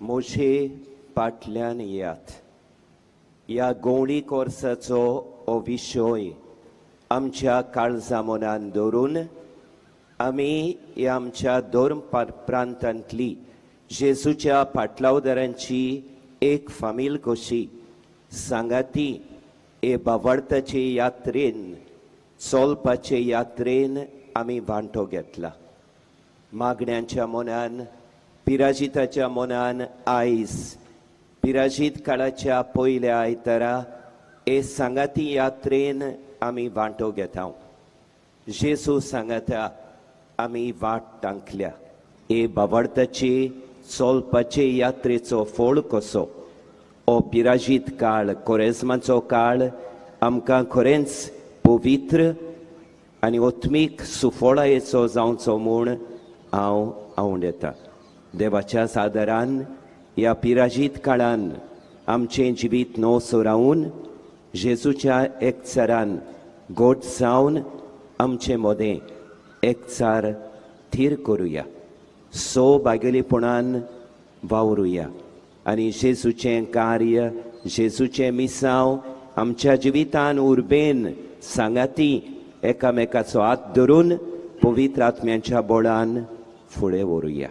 मोशे पाटल्यान यात या गवळी कोर्साचो हो विशय आमच्या काळजा मनान दवरून आमी ह्या आमच्या धर्म प्रांतांतली जेजूच्या पाटलावदारांची एक फामील कशी सांगाती हे बावडताचे यात्रेन चलपाचे यात्रेन आमी वांटो घेतला। मागण्यांच्या मनान पिराजिताच्या मनान आयज पिराजीत काळाच्या पयल्या आयतारा हे सांगाती यात्रेन आमी वांटो घेता। जेजू सांगता आमी वाट टांकल्या हे बावडताचे चलपाचे यात्रेचो फळ कसो हो पिराजीत काळ कोरेजमाचो काळ आमकां खरेंच पवित्र आनी ओत्मीक सुफळायेचो जावचो म्हूण हांव आवंडयता। देवाच्या सादरान ह्या पिराजीत काळान आमचें जिवीत नवसो रावून जेजूच्या एकचारान गोड जावन आमचें मोदें एकचार थीर करुया, बागेलीपणान वावरुया आनी जेजूचें कार्य जेजूचें मिसांव आमच्या जिवितान उर्बेन सांगाती एकामेकाचो हात धरून पवित्र आत्म्याच्या बळान फुडें व्हरुया।